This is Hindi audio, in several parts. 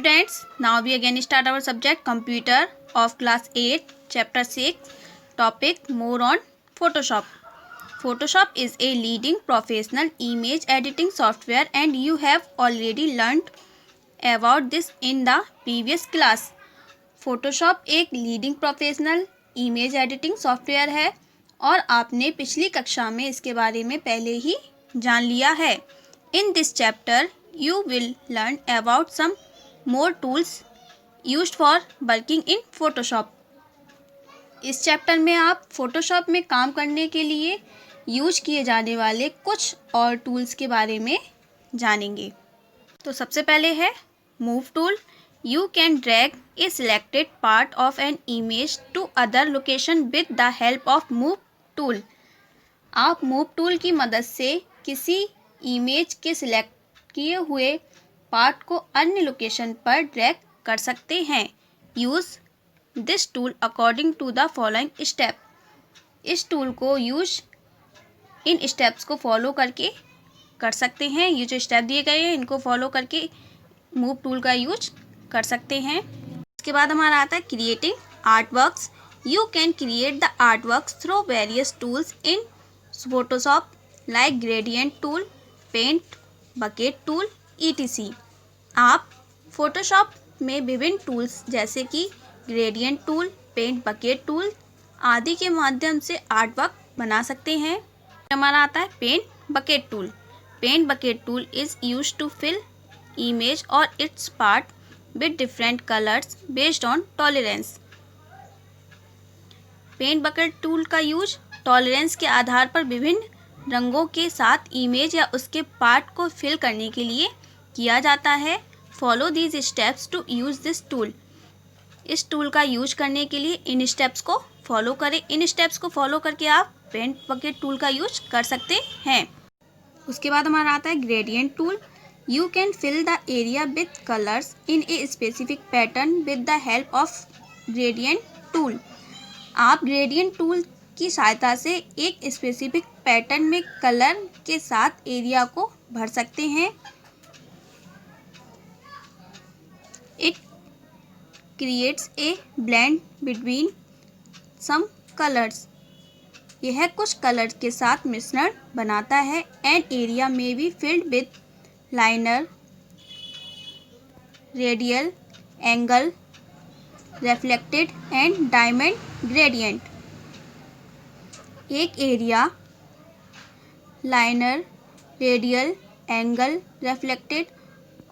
Students, now we again start our subject computer of class 8 chapter 6 topic more on Photoshop. Photoshop is a leading professional image editing software and you have already learned about this in the previous class. Photoshop एक leading professional image editing software है और आपने पिछली कक्षा में इसके बारे में पहले ही जान लिया है. In this chapter you will learn about some more tools used for working in Photoshop. इस चैप्टर में आप Photoshop में काम करने के लिए यूज किए जाने वाले कुछ और टूल्स के बारे में जानेंगे. तो सबसे पहले है move tool. You can drag a selected part of an image to other location with the help of move tool. आप मूव टूल की मदद से किसी इमेज के सिलेक्ट किए हुए पार्ट को अन्य लोकेशन पर ड्रैग कर सकते हैं. Use this tool according to the following step. इस टूल को यूज इन स्टेप्स को फॉलो करके कर सकते हैं. ये जो स्टेप दिए गए हैं इनको फॉलो करके मूव टूल का यूज कर सकते हैं. इसके बाद हमारा आता है creating artworks. You can create the artworks through various tools in Photoshop like gradient tool, paint, bucket tool etc. आप फोटोशॉप में विभिन्न टूल्स जैसे कि gradient tool, paint, bucket tool आदि के माध्यम से आर्टवर्क बना सकते हैं. हमारा आता है paint bucket tool. Paint bucket tool is used to fill image और its part with different colours based on tolerance. Paint bucket tool का यूज टॉलरेंस के आधार पर विभिन्न रंगों के साथ इमेज या उसके पार्ट को फिल करने के लिए किया जाता है. Follow these steps to use this tool. इस टूल का यूज करने के लिए इन स्टेप्स को फॉलो करें. इन स्टेप्स को फॉलो करके आप पेंट बकेट टूल का यूज कर सकते हैं. उसके बाद हमारा आता है gradient tool. You can fill the area with colours in a specific pattern with the help of gradient tool. आप ग्रेडियंट टूल की सहायता से एक स्पेसिफिक पैटर्न में कलर के साथ एरिया को भर सकते हैं. It creates a blend between some colours. यह कुछ कलर के साथ मिश्रण बनाता है. An area may be filled with linear, radial, angle, reflected and diamond gradient. एक area linear, radial, angle, reflected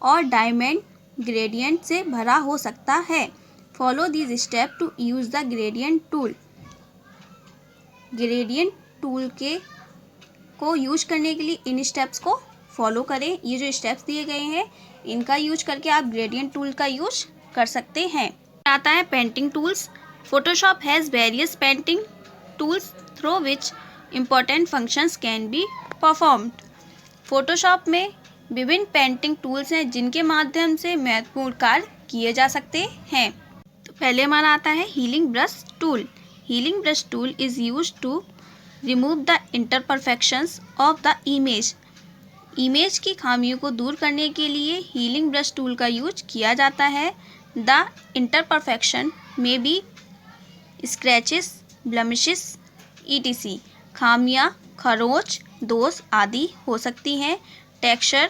और डायमंड ग्रेडियंट से भरा हो सकता है. Follow these step to use the gradient tool. Gradient tool को यूज करने के लिए इन स्टेप्स को फॉलो करें. ये जो स्टेप्स दिए गए हैं इनका यूज करके आप ग्रेडियंट टूल का यूज कर सकते हैं. आता है painting tools. Photoshop has various painting tools through which important functions can be performed. Photoshop में विभिन्न पेंटिंग टूल्स हैं जिनके माध्यम से महत्वपूर्ण कार्य किए जा सकते हैं. तो पहले हमारा आता है healing brush tool. Healing brush tool is use to remove the imperfections of the image. Image की खामियों को दूर करने के लिए हीलिंग ब्रश टूल का यूज किया जाता है. द इंटरपरफेक्शन में बी स्क्रैचेस, ब्लमिशेस etc. खामियां, खरोंच, दोष आदि हो सकती हैं. Texture,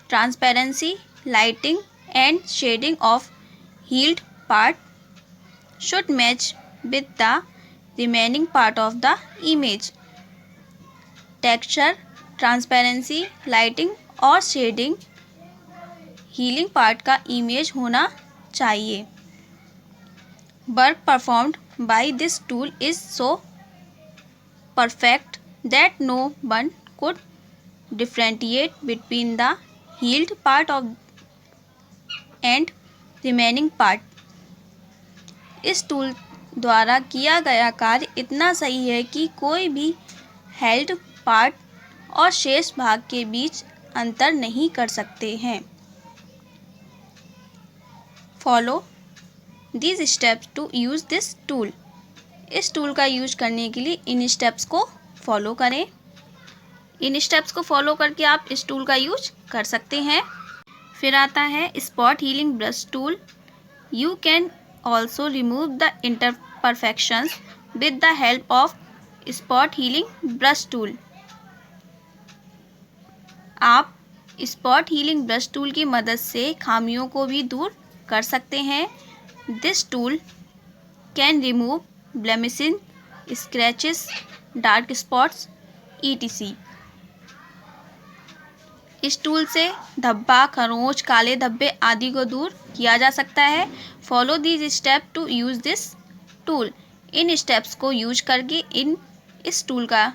transparency, lighting and shading of healed part should match with the remaining part of the image. Texture, transparency, lighting और शेडिंग हीलिंग पार्ट का इमेज होना चाहिए. Work performed by this tool is so perfect that no one could differentiate between the healed part of and remaining part. इस टूल द्वारा किया गया कार्य इतना सही है कि कोई भी हेल्ड पार्ट और शेष भाग के बीच अंतर नहीं कर सकते हैं. Follow these steps to use this tool. इस टूल का यूज करने के लिए इन स्टेप्स को फॉलो करें. इन स्टेप्स को फॉलो करके आप इस टूल का यूज कर सकते हैं. फिर आता है spot healing brush tool. You can also remove the imperfections with the help of spot healing brush tool। आप स्पॉट हीलिंग ब्रश टूल की मदद से खामियों को भी दूर कर सकते हैं। This tool can remove blemishes, scratches, dark spots etc। इस टूल से धब्बा, खरोंच, काले धब्बे आदि को दूर किया जा सकता है। Follow these step to use this tool. इन स्टेप्स को यूज करके इस टूल का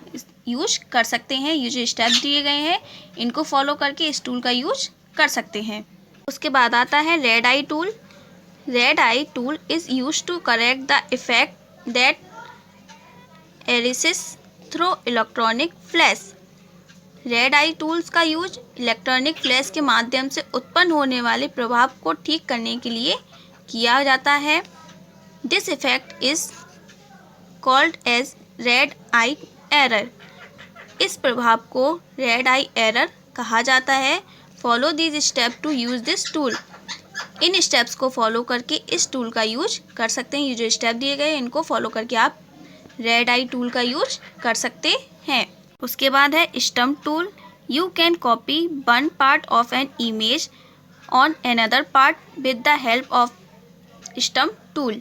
यूज कर सकते हैं। ये जो स्टेप दिए गए हैं इनको फॉलो करके इस टूल का यूज कर सकते हैं। उसके बाद आता है red eye tool. Red eye tool is use to correct the effect that arises through electronic flash. Red eye tools का यूज इलेक्ट्रॉनिक फ्लैश के माध्यम से उत्पन्न होने वाले प्रभाव को ठीक करने के लिए किया जाता है। This effect is called as red eye error. इस प्रभाव को रेड आई एरर कहा जाता है। Follow this step to use this tool. इन स्टेप्स को फॉलो करके इस टूल का यूज कर सकते हैं। ये जो स्टेप दिए गए इनको फॉलो करके आप रेड आई टूल का यूज कर सकते हैं। उसके बाद है stump tool. You can copy one part of an image on another part with the help off stump tool.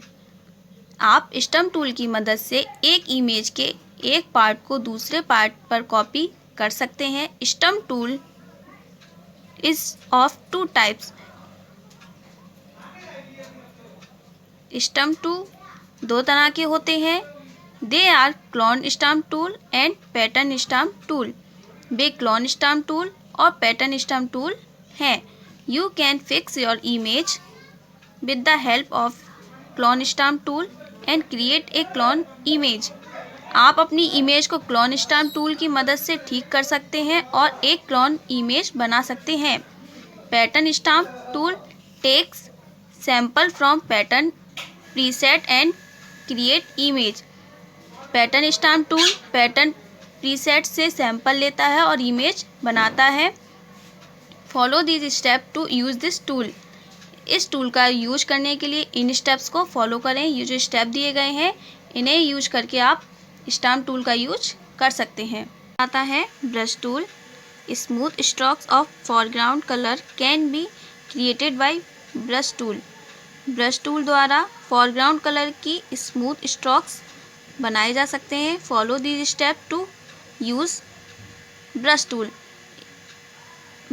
आप स्टम्प टूल की मदद से एक इमेज के एक पार्ट को दूसरे पार्ट पर कॉपी कर सकते हैं। Stamp tool is of two types. Stamp tool दो तरह के होते हैं। They are clone stamp tool and pattern stamp tool. वे क्लोन स्टम्प टूल और पैटर्न स्टम्प टूल हैं। You can fix your image with the help of clone stamp tool and create a clone image. आप अपनी इमेज को क्लोन स्टम्प टूल की मदद से ठीक कर सकते हैं और एक क्लोन इमेज बना सकते हैं। Pattern stamp tool takes sample from pattern preset and create image. Pattern stamp tool pattern preset से सैंपल लेता है और इमेज बनाता है। Follow this step to use this tool. इस टूल का यूज करने के लिए इन स्टेप्स को फॉलो करें। ये जो स्टेप दिए गए हैं इन्हें यूज करके आप स्टम्प टूल का यूज कर सकते हैं। आता है brush tool. Smooth strokes of foreground colour can be created by brush tool. Brush tool द्वारा फोरग्राउंड कलर की स्मूथ स्ट्रोक्स बनाए जा सकते हैं। Follow this step to use brush tool.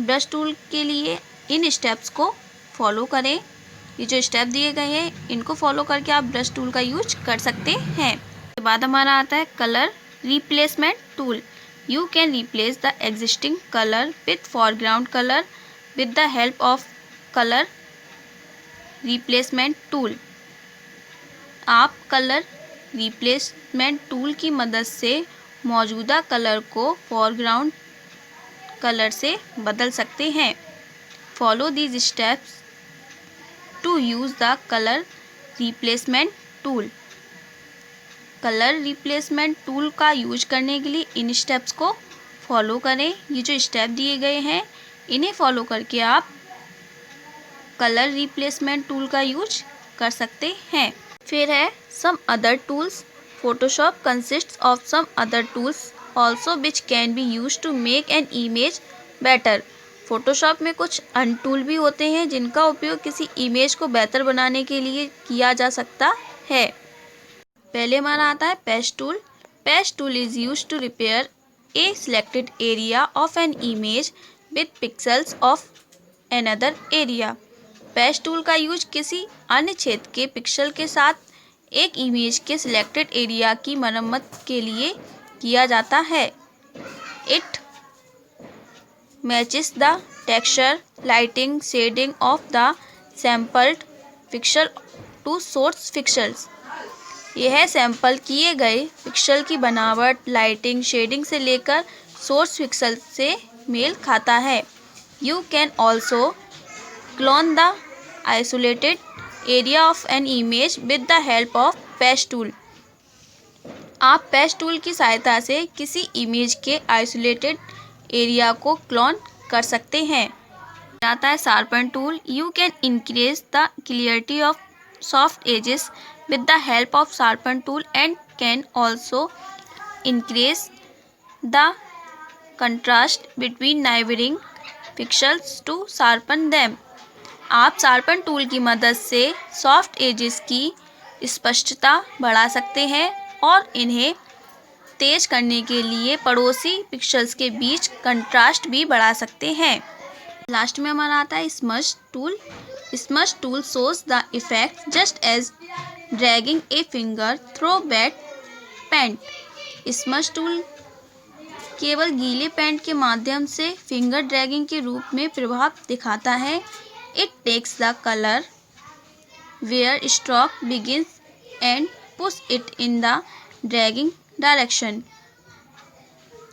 Brush tool के लिए इन स्टेप्स को फॉलो करें। ये जो स्टेप दिए गए हैं इनको फॉलो करके आप ब्रश टूल का यूज कर सकते हैं। उसके बाद हमारा आता है colour replacement tool. You can replace the existing colour with foreground colour with the help of colour replacement tool. आप कलर रिप्लेसमेंट टूल की मदद से मौजूदा कलर को फोरग्राउंड कलर से बदल सकते हैं। Follow these steps to use the colour replacement tool. Colour replacement tool का यूज करने के लिए इन स्टेप्स को फॉलो करें। ये जो स्टेप दिए गए हैं इन्हें फॉलो करके आप कलर रिप्लेसमेंट टूल का यूज कर सकते हैं। फिर है some other tools. Photoshop consists of some other tools also which can be used to make an image better। Photoshop में कुछ अन्य टूल भी होते हैं जिनका उपयोग किसी इमेज को बेहतर बनाने के लिए किया जा सकता है। पहले हमारा आता है patch tool. Patch tool is use to repair a selected area of an image with pixels of another area. Patch tool का यूज किसी अन्य क्षेत्र के पिक्सल के साथ एक इमेज के सिलेक्टेड एरिया की मरम्मत के लिए किया जाता है। It matches the texture, lighting, shading of the sampled pixel to source pixels. यह सैंपल किए गए पिक्सल की बनावट, लाइटिंग, शेडिंग से लेकर सोर्स पिक्सल से मेल खाता है। You can also clone the isolated area of an image with the help of patch tool. आप पैच टूल की सहायता से किसी इमेज के आइसोलेटेड एरिया को क्लोन कर सकते हैं। आता है sharpen tool. You can increase the clarity of soft edges with the help of sharpen tool and can also increase the contrast between neighbouring pixels to sharpen them. आप शार्पन टूल की मदद से सॉफ्ट एजेस की स्पष्टता बढ़ा सकते हैं और इन्हें तेज करने के लिए पड़ोसी पिक्सेल्स के बीच कंट्रास्ट भी बढ़ा सकते हैं। लास्ट में हमारा आता है smudge tool. Smudge tool shows the effect just as dragging a finger through wet paint. Smudge tool केवल गीले पेंट के माध्यम से फिंगर ड्रैगिंग के रूप में प्रभाव दिखाता है। It takes the colour where stroke begins and push it in the dragging direction.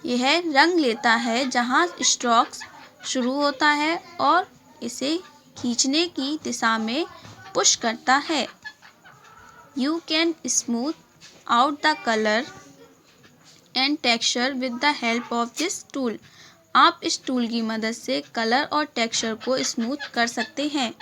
यह रंग लेता है जहां स्ट्रोक्स शुरू होता है और इसे खींचने की दिशा में पुश करता है। You can smooth out the colour and texture with the help of this tool. आप इस टूल की मदद से कलर और टेक्सचर को स्मूथ कर सकते हैं।